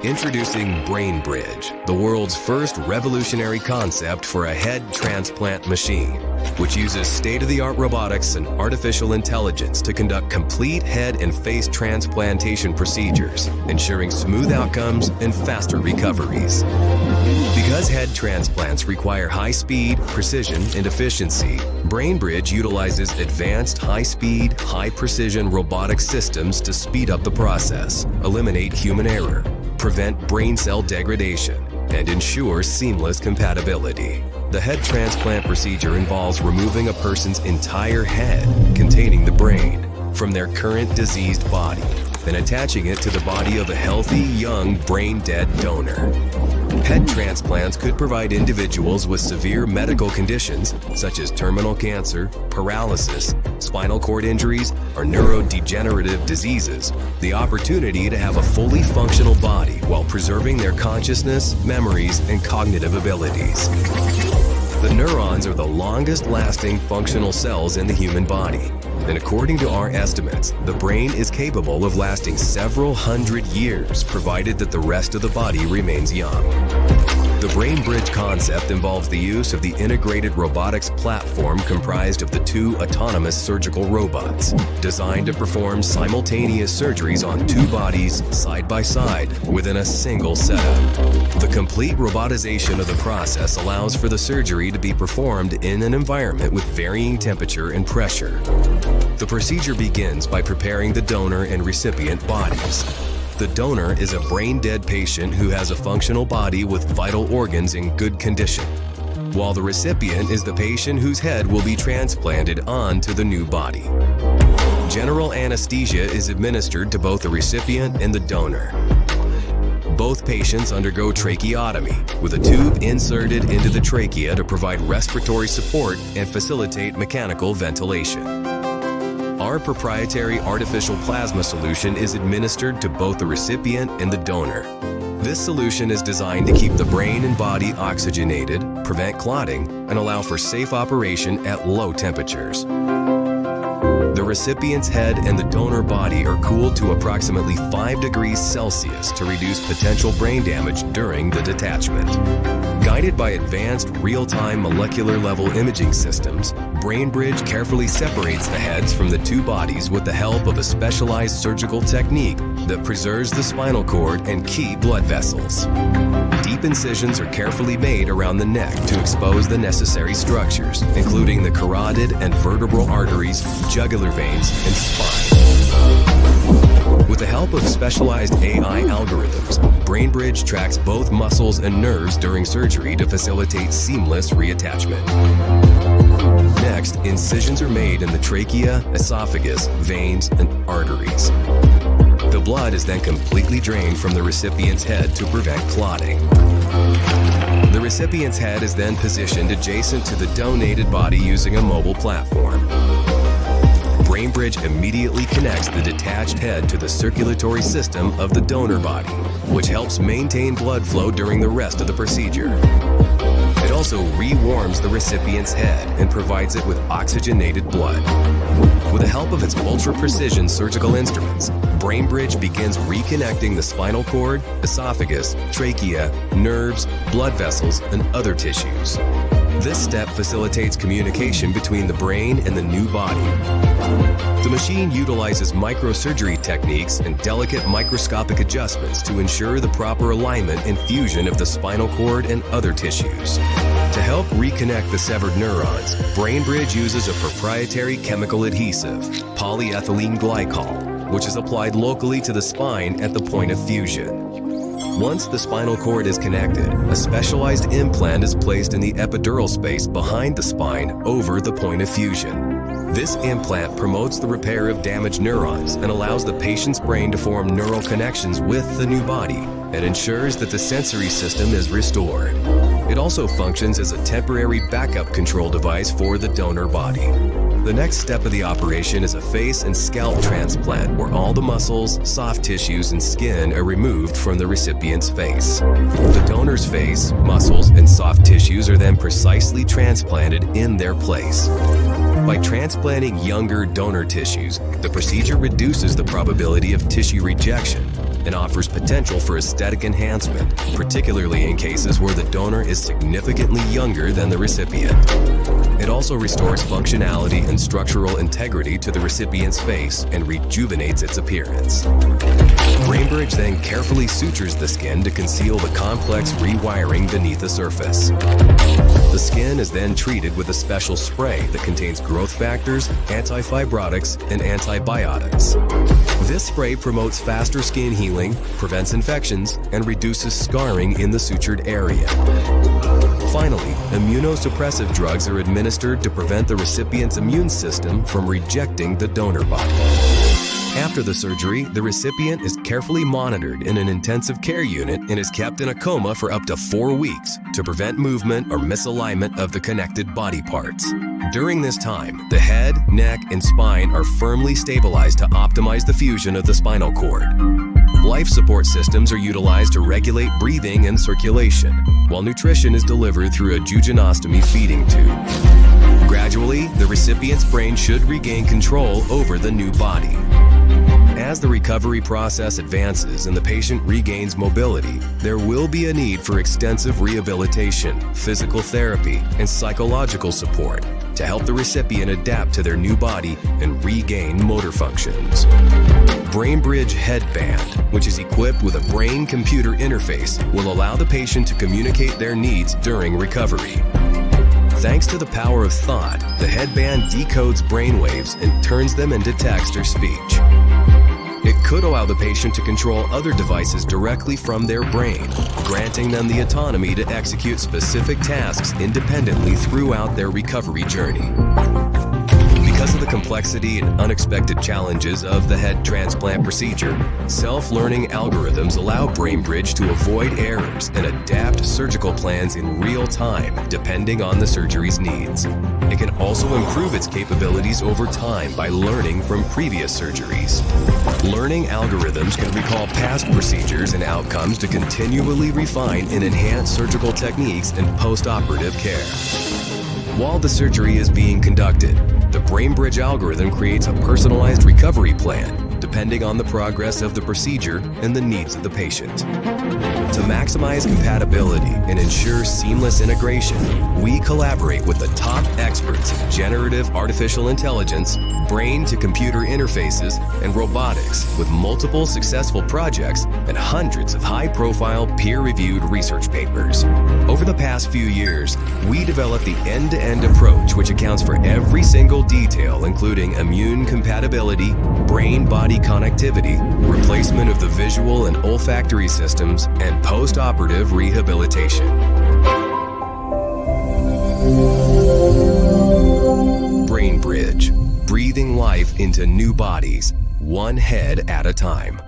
Introducing Brain Bridge, the world's first revolutionary concept for a head transplant machine, which uses state-of-the-art robotics and artificial intelligence to conduct complete head and face transplantation procedures, ensuring smooth outcomes and faster recoveries. Because head transplants require high speed, precision, and efficiency, BrainBridge utilizes advanced high-speed, high-precision robotic systems to speed up the process, eliminate human error, prevent brain cell degradation, and ensure seamless compatibility. The head transplant procedure involves removing a person's entire head containing the brain from their current diseased body and attaching it to the body of a healthy, young, brain-dead donor. Head transplants could provide individuals with severe medical conditions such as terminal cancer, paralysis, spinal cord injuries, or neurodegenerative diseases the opportunity to have a fully functional body while preserving their consciousness, memories, and cognitive abilities. The neurons are the longest-lasting functional cells in the human body, and according to our estimates, the brain is capable of lasting several hundred years provided that the rest of the body remains young. The Brain Bridge concept involves the use of the integrated robotics platform comprised of the two autonomous surgical robots, designed to perform simultaneous surgeries on two bodies side by side within a single setup. The complete robotization of the process allows for the surgery to be performed in an environment with varying temperature and pressure. The procedure begins by preparing the donor and recipient bodies. The donor is a brain-dead patient who has a functional body with vital organs in good condition, while the recipient is the patient whose head will be transplanted onto the new body. General anesthesia is administered to both the recipient and the donor. Both patients undergo tracheotomy, with a tube inserted into the trachea to provide respiratory support and facilitate mechanical ventilation. Our proprietary artificial plasma solution is administered to both the recipient and the donor. This solution is designed to keep the brain and body oxygenated, prevent clotting, and allow for safe operation at low temperatures. The recipient's head and the donor body are cooled to approximately 5 degrees Celsius to reduce potential brain damage during the detachment. Guided by advanced real-time molecular-level imaging systems, BrainBridge carefully separates the heads from the two bodies with the help of a specialized surgical technique that preserves the spinal cord and key blood vessels. Deep incisions are carefully made around the neck to expose the necessary structures, including the carotid and vertebral arteries, jugular veins, and spine. With the help of specialized AI algorithms, BrainBridge tracks both muscles and nerves during surgery to facilitate seamless reattachment. Next, incisions are made in the trachea, esophagus, veins, and arteries. The blood is then completely drained from the recipient's head to prevent clotting. The recipient's head is then positioned adjacent to the donated body using a mobile platform. BrainBridge immediately connects the detached head to the circulatory system of the donor body, which helps maintain blood flow during the rest of the procedure. It also re-warms the recipient's head and provides it with oxygenated blood. With the help of its ultra-precision surgical instruments, BrainBridge begins reconnecting the spinal cord, esophagus, trachea, nerves, blood vessels, and other tissues. This step facilitates communication between the brain and the new body. The machine utilizes microsurgery techniques and delicate microscopic adjustments to ensure the proper alignment and fusion of the spinal cord and other tissues. To help reconnect the severed neurons, BrainBridge uses a proprietary chemical adhesive, polyethylene glycol, which is applied locally to the spine at the point of fusion. Once the spinal cord is connected, a specialized implant is placed in the epidural space behind the spine over the point of fusion. This implant promotes the repair of damaged neurons and allows the patient's brain to form neural connections with the new body and ensures that the sensory system is restored. It also functions as a temporary backup control device for the donor body. The next step of the operation is a face and scalp transplant where all the muscles, soft tissues, and skin are removed from the recipient's face. The donor's face, muscles, and soft tissues are then precisely transplanted in their place. By transplanting younger donor tissues, the procedure reduces the probability of tissue rejection and offers potential for aesthetic enhancement, particularly in cases where the donor is significantly younger than the recipient. It also restores functionality and structural integrity to the recipient's face and rejuvenates its appearance. BrainBridge then carefully sutures the skin to conceal the complex rewiring beneath the surface. The skin is then treated with a special spray that contains growth factors, anti-fibrotics, and antibiotics. This spray promotes faster skin healing, prevents infections, and reduces scarring in the sutured area. Finally, immunosuppressive drugs are administered to prevent the recipient's immune system from rejecting the donor body. After the surgery, the recipient is carefully monitored in an intensive care unit and is kept in a coma for up to 4 weeks to prevent movement or misalignment of the connected body parts. During this time, the head, neck, and spine are firmly stabilized to optimize the fusion of the spinal cord. Life support systems are utilized to regulate breathing and circulation, while nutrition is delivered through a jejunostomy feeding tube. Gradually, the recipient's brain should regain control over the new body. As the recovery process advances and the patient regains mobility, there will be a need for extensive rehabilitation, physical therapy, and psychological support to help the recipient adapt to their new body and regain motor functions. BrainBridge Headband, which is equipped with a brain-computer interface, will allow the patient to communicate their needs during recovery. Thanks to the power of thought, the headband decodes brainwaves and turns them into text or speech. It could allow the patient to control other devices directly from their brain, granting them the autonomy to execute specific tasks independently throughout their recovery journey. Because of the complexity and unexpected challenges of the head transplant procedure, self-learning algorithms allow BrainBridge to avoid errors and adapt surgical plans in real time, depending on the surgery's needs. It can also improve its capabilities over time by learning from previous surgeries. Learning algorithms can recall past procedures and outcomes to continually refine and enhance surgical techniques and post-operative care. While the surgery is being conducted, the BrainBridge algorithm creates a personalized recovery plan depending on the progress of the procedure and the needs of the patient. To maximize compatibility and ensure seamless integration, we collaborate with the top experts in generative artificial intelligence, brain-to-computer interfaces, and robotics, with multiple successful projects and hundreds of high-profile peer-reviewed research papers. Over the past few years, we developed the end-to-end approach, which accounts for every single detail, including immune compatibility, brain-body connectivity, replacement of the visual and olfactory systems, and post-operative rehabilitation. BrainBridge, breathing life into new bodies, one head at a time.